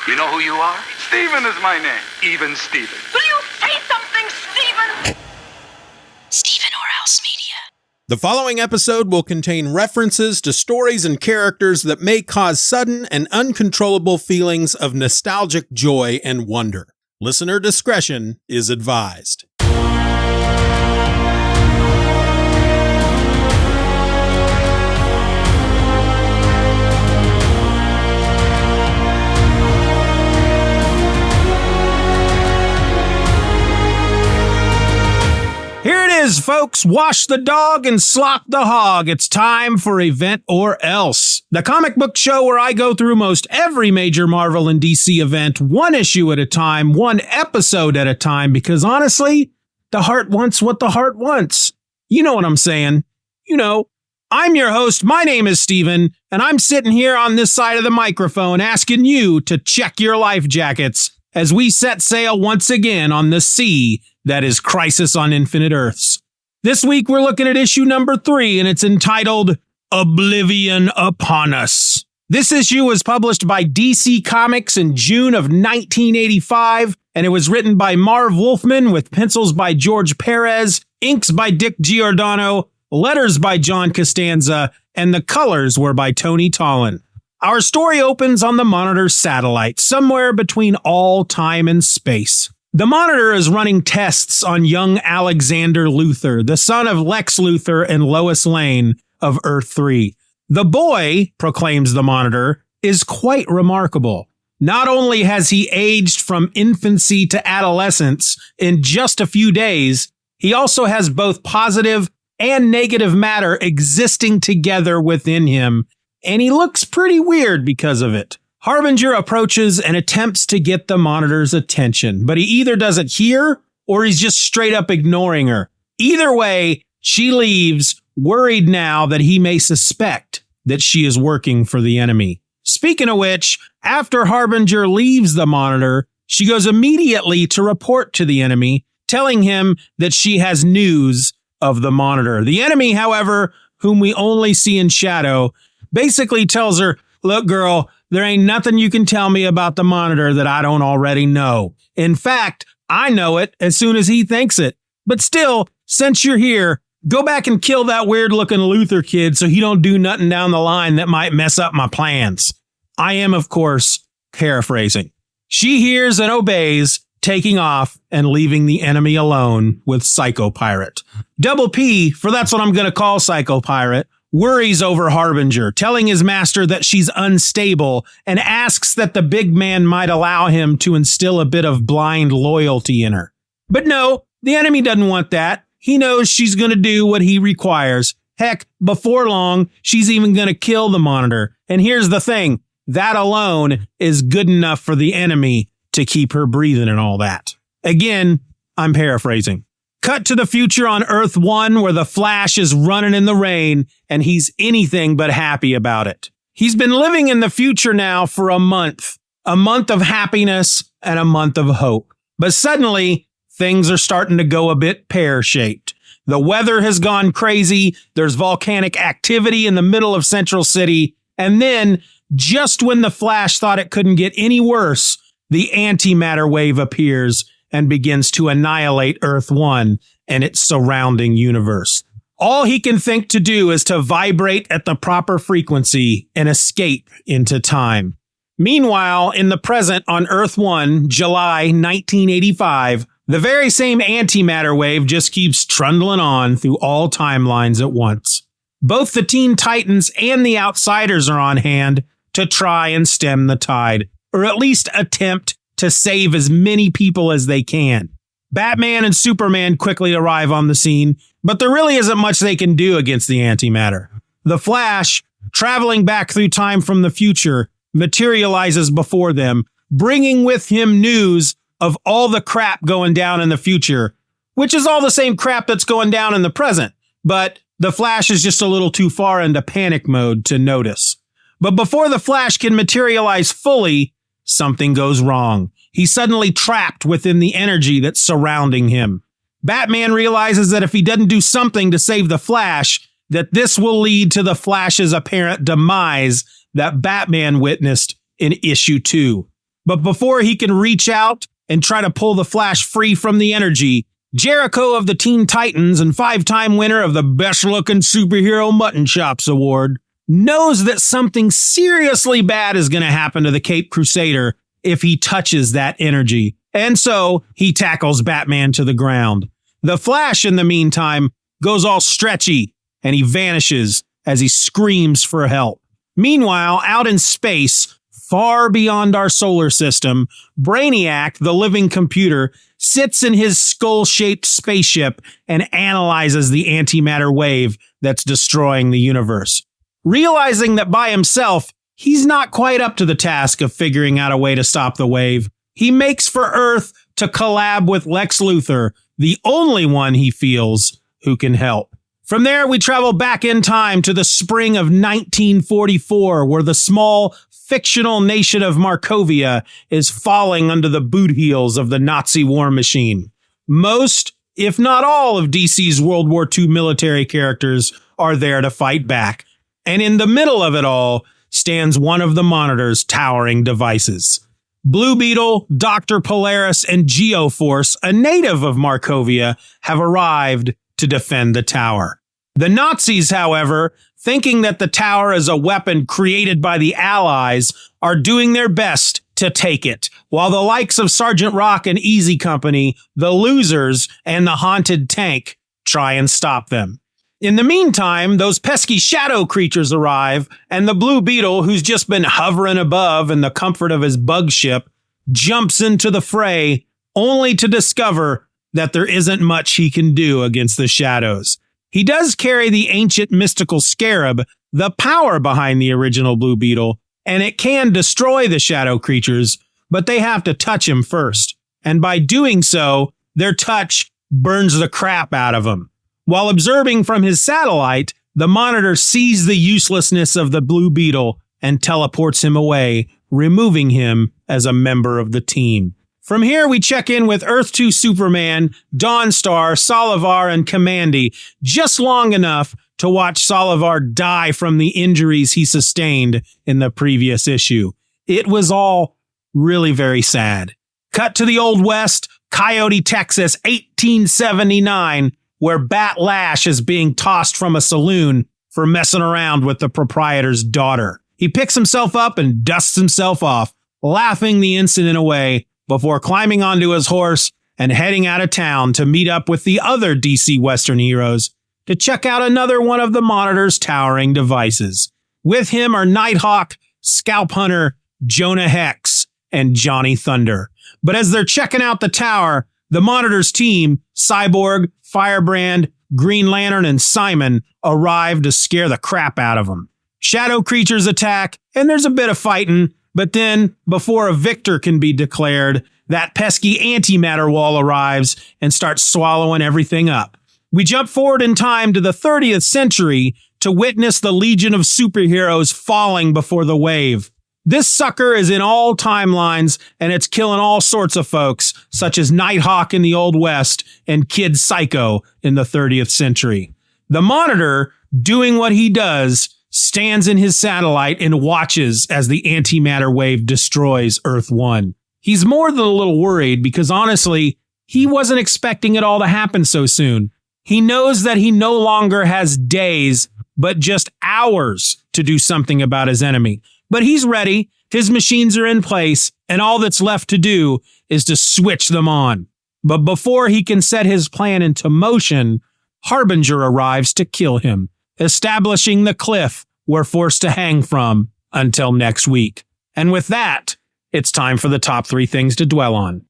You know who you are? Steeven is my name. Even Steeven. Will you say something, Steeven? Steven Orr Else Media. The following episode will contain references to stories and characters that may cause sudden and uncontrollable feelings of nostalgic joy and wonder. Listener discretion is advised. Here it is, folks. Wash the dog and slop the hog. It's time for Event Orr Else, the comic book show where I go through most every major Marvel and DC event, one issue at a time, one episode at a time, because honestly, the heart wants what the heart wants. You know what I'm saying. You know, I'm your host. My name is Steeven, and I'm sitting here on this side of the microphone asking you to check your life jackets as we set sail once again on the sea that is Crisis on Infinite Earths. This week we're looking at issue number 3, and it's entitled Oblivion Upon Us. This issue was published by DC Comics in June of 1985, and it was written by Marv Wolfman with pencils by George Perez, inks by Dick Giordano, letters by John Costanza, and the colors were by Tony Tollin. Our story opens on the Monitor satellite, somewhere between all time and space. The Monitor is running tests on young Alexander Luthor, the son of Lex Luthor and Lois Lane of Earth 3. The boy, proclaims the Monitor, is quite remarkable. Not only has he aged from infancy to adolescence in just a few days, he also has both positive and negative matter existing together within him, and he looks pretty weird because of it. Harbinger approaches and attempts to get the Monitor's attention, but he either doesn't hear or he's just straight up ignoring her. Either way, she leaves, worried now that he may suspect that she is working for the enemy. Speaking of which, after Harbinger leaves the Monitor, she goes immediately to report to the enemy, telling him that she has news of the Monitor. The enemy, however, whom we only see in shadow, basically tells her, "Look, girl, there ain't nothing you can tell me about the Monitor that I don't already know. In fact, I know it as soon as he thinks it. But still, since you're here, go back and kill that weird-looking Luthor kid so he don't do nothing down the line that might mess up my plans." I am, of course, paraphrasing. She hears and obeys, taking off and leaving the enemy alone with Psycho Pirate. Double P, for that's what I'm going to call Psycho Pirate, worries over Harbinger, telling his master that she's unstable and asks that the big man might allow him to instill a bit of blind loyalty in her. But no, the enemy doesn't want that. He knows she's going to do what he requires. Heck, before long, she's even going to kill the Monitor. And here's the thing, that alone is good enough for the enemy to keep her breathing and all that. Again, I'm paraphrasing. Cut to the future on Earth 1 where the Flash is running in the rain and he's anything but happy about it. He's been living in the future now for a month of happiness and a month of hope. But suddenly, things are starting to go a bit pear-shaped. The weather has gone crazy, there's volcanic activity in the middle of Central City, and then, just when the Flash thought it couldn't get any worse, the antimatter wave appears and begins to annihilate Earth 1 and its surrounding universe. All he can think to do is to vibrate at the proper frequency and escape into time. Meanwhile, in the present on Earth 1, July 1985, the very same antimatter wave just keeps trundling on through all timelines at once. Both the Teen Titans and the Outsiders are on hand to try and stem the tide, or at least attempt to save as many people as they can. Batman and Superman quickly arrive on the scene, but there really isn't much they can do against the antimatter. The Flash, traveling back through time from the future, materializes before them, bringing with him news of all the crap going down in the future, which is all the same crap that's going down in the present, but the Flash is just a little too far into panic mode to notice. But before the Flash can materialize fully, something goes wrong. He's suddenly trapped within the energy that's surrounding him. Batman realizes that if he doesn't do something to save the Flash, that this will lead to the Flash's apparent demise that Batman witnessed in issue 2. But before he can reach out and try to pull the Flash free from the energy, Jericho of the Teen Titans and 5-time winner of the Best Looking Superhero Mutton Chops Award knows that something seriously bad is going to happen to the Caped Crusader if he touches that energy. And so he tackles Batman to the ground. The Flash, in the meantime, goes all stretchy and he vanishes as he screams for help. Meanwhile, out in space, far beyond our solar system, Brainiac, the living computer, sits in his skull-shaped spaceship and analyzes the antimatter wave that's destroying the universe. Realizing that by himself, he's not quite up to the task of figuring out a way to stop the wave, he makes for Earth to collab with Lex Luthor, the only one he feels who can help. From there, we travel back in time to the spring of 1944, where the small, fictional nation of Markovia is falling under the boot heels of the Nazi war machine. Most, if not all, of DC's World War II military characters are there to fight back. And in the middle of it all stands one of the Monitor's towering devices. Blue Beetle, Dr. Polaris, and Geoforce, a native of Markovia, have arrived to defend the tower. The Nazis, however, thinking that the tower is a weapon created by the Allies, are doing their best to take it, while the likes of Sergeant Rock and Easy Company, the Losers, and the Haunted Tank try and stop them. In the meantime, those pesky shadow creatures arrive, and the Blue Beetle, who's just been hovering above in the comfort of his bug ship, jumps into the fray, only to discover that there isn't much he can do against the shadows. He does carry the ancient mystical scarab, the power behind the original Blue Beetle, and it can destroy the shadow creatures, but they have to touch him first. And by doing so, their touch burns the crap out of him. While observing from his satellite, the Monitor sees the uselessness of the Blue Beetle and teleports him away, removing him as a member of the team. From here, we check in with Earth 2 Superman, Dawnstar, Solivar, and Kamandi, just long enough to watch Solivar die from the injuries he sustained in the previous issue. It was all really very sad. Cut to the Old West, Coyote, Texas, 1879, where Bat Lash is being tossed from a saloon for messing around with the proprietor's daughter. He picks himself up and dusts himself off, laughing the incident away, before climbing onto his horse and heading out of town to meet up with the other DC Western heroes to check out another one of the Monitor's towering devices. With him are Nighthawk, Scalp Hunter, Jonah Hex, and Johnny Thunder. But as they're checking out the tower, the Monitor's team, Cyborg, Firebrand, Green Lantern, and Simon, arrive to scare the crap out of them. Shadow creatures attack, and there's a bit of fighting. But then, before a victor can be declared, that pesky antimatter wall arrives and starts swallowing everything up. We jump forward in time to the 30th century to witness the Legion of Superheroes falling before the wave. This sucker is in all timelines, and it's killing all sorts of folks, such as Nighthawk in the Old West and Kid Psycho in the 30th century. The Monitor, doing what he does, stands in his satellite and watches as the antimatter wave destroys Earth 1. He's more than a little worried because honestly, he wasn't expecting it all to happen so soon. He knows that he no longer has days, but just hours to do something about his enemy. But he's ready, his machines are in place, and all that's left to do is to switch them on. But before he can set his plan into motion, Harbinger arrives to kill him, establishing the cliff we're forced to hang from until next week. And with that, it's time for the top 3 things to dwell on.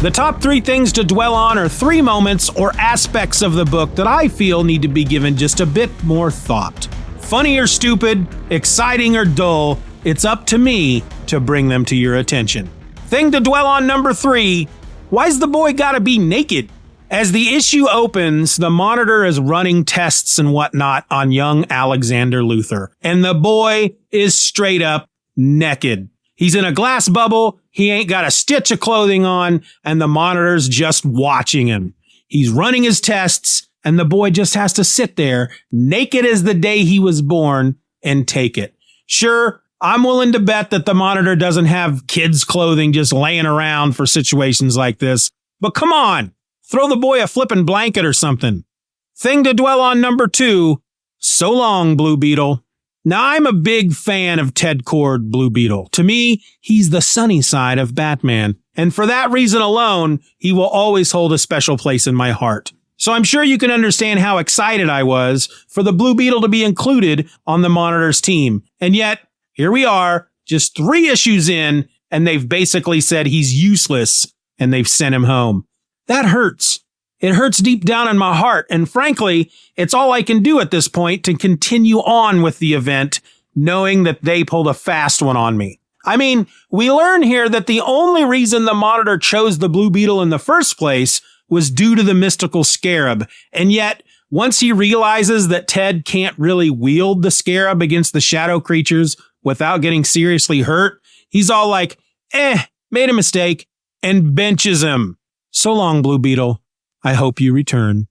The top 3 things to dwell on are 3 moments or aspects of the book that I feel need to be given just a bit more thought. Funny or stupid, exciting or dull, it's up to me to bring them to your attention. Thing to dwell on number 3, why's the boy gotta be naked? As the issue opens, the Monitor is running tests and whatnot on young Alexander Luthor, and the boy is straight up naked. He's in a glass bubble, he ain't got a stitch of clothing on, and the Monitor's just watching him. He's running his tests, and the boy just has to sit there, naked as the day he was born, and take it. Sure, I'm willing to bet that the Monitor doesn't have kids' clothing just laying around for situations like this. But come on, throw the boy a flippin' blanket or something. Thing to dwell on number 2, so long, Blue Beetle. Now, I'm a big fan of Ted Kord, Blue Beetle. To me, he's the sunny side of Batman. And for that reason alone, he will always hold a special place in my heart. So I'm sure you can understand how excited I was for the Blue Beetle to be included on the Monitor's team. And yet, here we are, just 3 issues in, and they've basically said he's useless, and they've sent him home. That hurts. It hurts deep down in my heart, and frankly, it's all I can do at this point to continue on with the event, knowing that they pulled a fast one on me. I mean, we learn here that the only reason the Monitor chose the Blue Beetle in the first place was due to the mystical scarab, and yet, once he realizes that Ted can't really wield the scarab against the shadow creatures without getting seriously hurt, he's all like, made a mistake, and benches him. So long, Blue Beetle. I hope you return.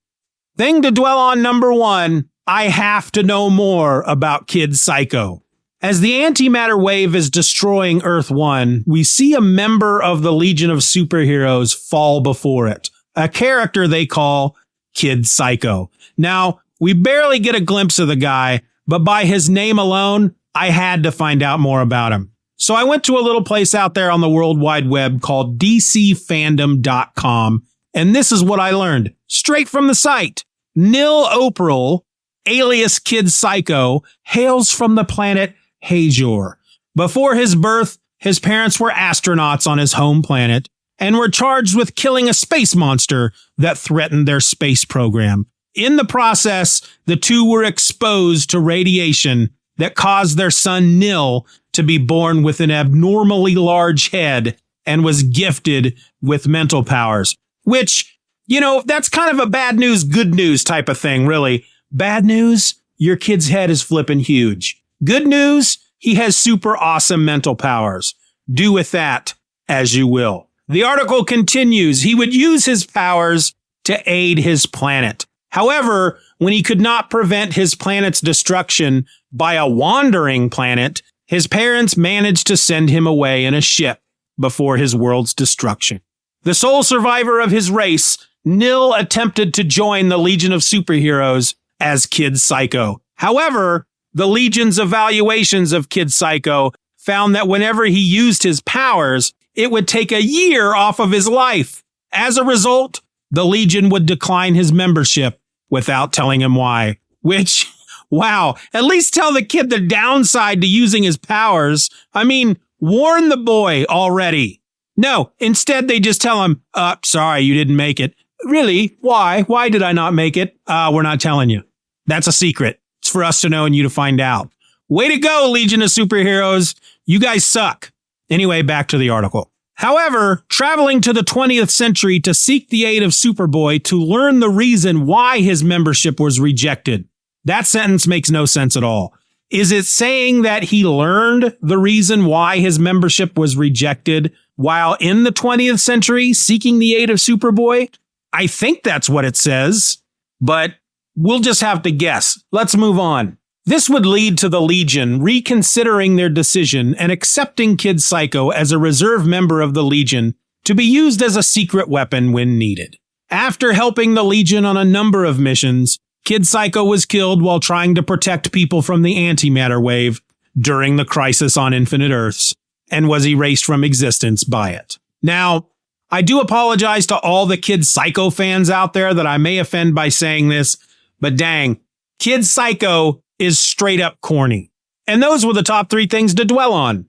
Thing to dwell on number 1, I have to know more about Kid Psycho. As the antimatter wave is destroying Earth 1, we see a member of the Legion of Superheroes fall before it. A character they call Kid Psycho. Now, we barely get a glimpse of the guy, but by his name alone, I had to find out more about him. So I went to a little place out there on the World Wide Web called DCFandom.com, and this is what I learned, straight from the site. Nil Opril, alias Kid Psycho, hails from the planet Hazor. Before his birth, his parents were astronauts on his home planet and were charged with killing a space monster that threatened their space program. In the process, the two were exposed to radiation that caused their son Nil to be born with an abnormally large head and was gifted with mental powers. Which, that's kind of a bad news, good news type of thing, really. Bad news, your kid's head is flipping huge. Good news, he has super awesome mental powers. Do with that as you will. The article continues, he would use his powers to aid his planet. However, when he could not prevent his planet's destruction by a wandering planet, his parents managed to send him away in a ship before his world's destruction. The sole survivor of his race, Nil attempted to join the Legion of Superheroes as Kid Psycho. However, the Legion's evaluations of Kid Psycho found that whenever he used his powers, it would take a year off of his life. As a result, the Legion would decline his membership without telling him why. Which, wow, at least tell the kid the downside to using his powers. I mean, warn the boy already. No, instead they just tell him, sorry, you didn't make it. Really? Why? Why did I not make it? We're not telling you. That's a secret. It's for us to know and you to find out. Way to go, Legion of Superheroes. You guys suck. Anyway, back to the article. However, traveling to the 20th century to seek the aid of Superboy to learn the reason why his membership was rejected. That sentence makes no sense at all. Is it saying that he learned the reason why his membership was rejected while in the 20th century seeking the aid of Superboy? I think that's what it says, but we'll just have to guess. Let's move on. This would lead to the Legion reconsidering their decision and accepting Kid Psycho as a reserve member of the Legion to be used as a secret weapon when needed. After helping the Legion on a number of missions, Kid Psycho was killed while trying to protect people from the antimatter wave during the crisis on Infinite Earths and was erased from existence by it. Now, I do apologize to all the Kid Psycho fans out there that I may offend by saying this, but dang, Kid Psycho is straight up corny. And those were the top 3 things to dwell on.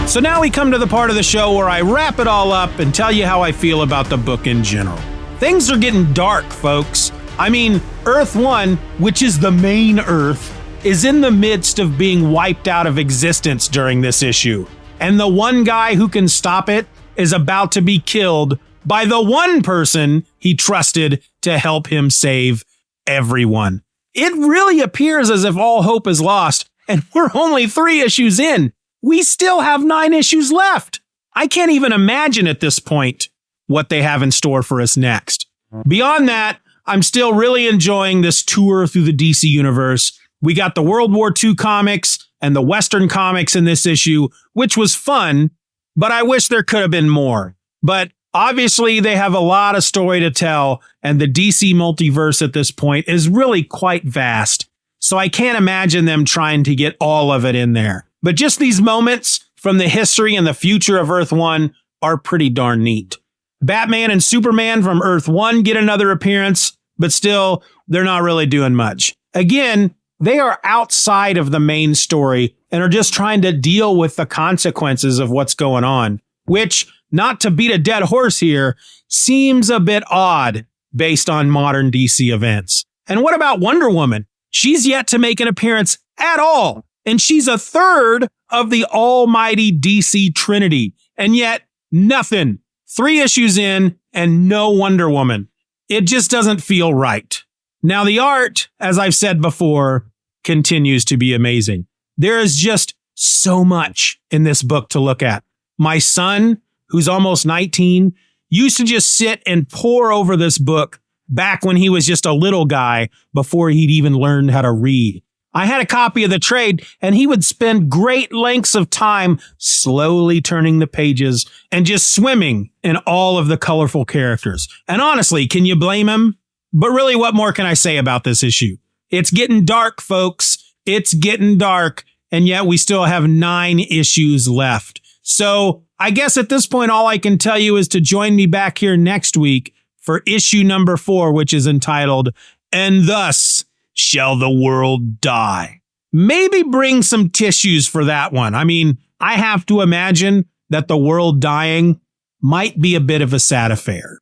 So now we come to the part of the show where I wrap it all up and tell you how I feel about the book in general. Things are getting dark, folks. I mean, Earth 1, which is the main Earth, is in the midst of being wiped out of existence during this issue. And the one guy who can stop it is about to be killed by the one person he trusted to help him save everyone. It really appears as if all hope is lost, and we're only 3 issues in. We still have 9 issues left. I can't even imagine at this point what they have in store for us next. Beyond that, I'm still really enjoying this tour through the DC universe. We got the World War II comics and the Western comics in this issue, which was fun, but I wish there could have been more. But obviously, they have a lot of story to tell, and the DC Multiverse at this point is really quite vast. So I can't imagine them trying to get all of it in there. But just these moments from the history and the future of Earth 1 are pretty darn neat. Batman and Superman from Earth 1 get another appearance, but still, they're not really doing much. Again, they are outside of the main story and are just trying to deal with the consequences of what's going on, which, not to beat a dead horse here, seems a bit odd based on modern DC events. And what about Wonder Woman? She's yet to make an appearance at all, and she's a third of the almighty DC Trinity, and yet nothing. 3 issues in and no Wonder Woman. It just doesn't feel right. Now, the art, as I've said before, continues to be amazing. There is just so much in this book to look at. My son, who's almost 19, used to just sit and pore over this book back when he was just a little guy before he'd even learned how to read. I had a copy of the trade, and he would spend great lengths of time slowly turning the pages and just swimming in all of the colorful characters. And honestly, can you blame him? But really, what more can I say about this issue? It's getting dark, folks. It's getting dark, and yet we still have 9 issues left. So I guess at this point, all I can tell you is to join me back here next week for issue number 4, which is entitled, "And Thus Shall the World Die." Maybe bring some tissues for that one. I mean, I have to imagine that the world dying might be a bit of a sad affair.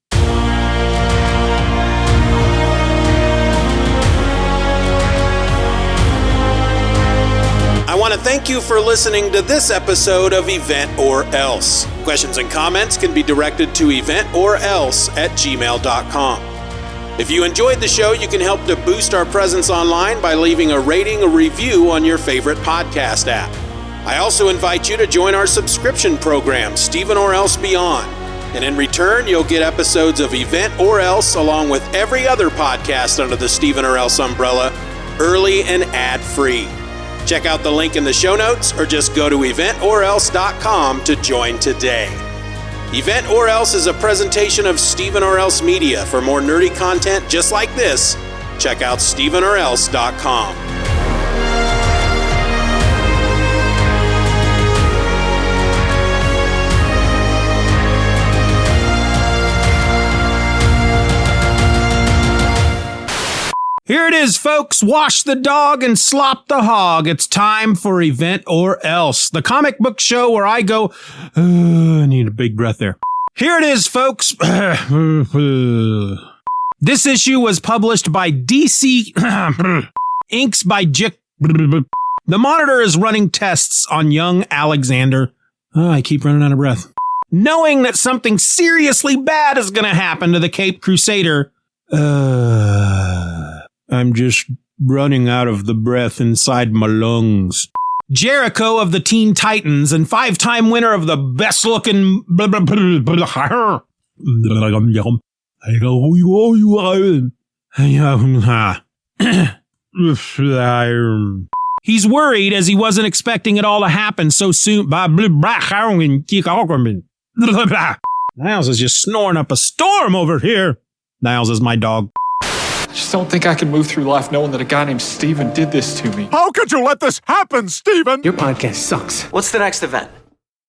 I want to thank you for listening to this episode of Event Orr Else. Questions and comments can be directed to eventorelse@gmail.com. If you enjoyed the show, you can help to boost our presence online by leaving a rating or review on your favorite podcast app. I also invite you to join our subscription program, Steeven Orr Else Beyond. And in return, you'll get episodes of Event Orr Else along with every other podcast under the Steeven Orr Else umbrella, early and ad-free. Check out the link in the show notes or just go to eventorelse.com to join today. Event Orr Else is a presentation of Steeven Orr Else Media. For more nerdy content just like this, check out stevenorelse.com. Here it is, folks. Wash the dog and slop the hog. It's time for Event Orr Else, the comic book show where I go, I need a big breath there. Here it is, folks. This issue was published by DC, inks by Jick. The Monitor is running tests on young Alexander. Oh, I keep running out of breath. Knowing that something seriously bad is going to happen to the Caped Crusader, I'm just running out of the breath inside my lungs. Jericho of the Teen Titans and 5-time winner of the best looking He's worried as he wasn't expecting it all to happen so soon. Niles is just snoring up a storm over here. Niles is my dog. I just don't think I can move through life knowing that a guy named Steeven did this to me. How could you let this happen, Steeven? Your podcast sucks. What's the next event?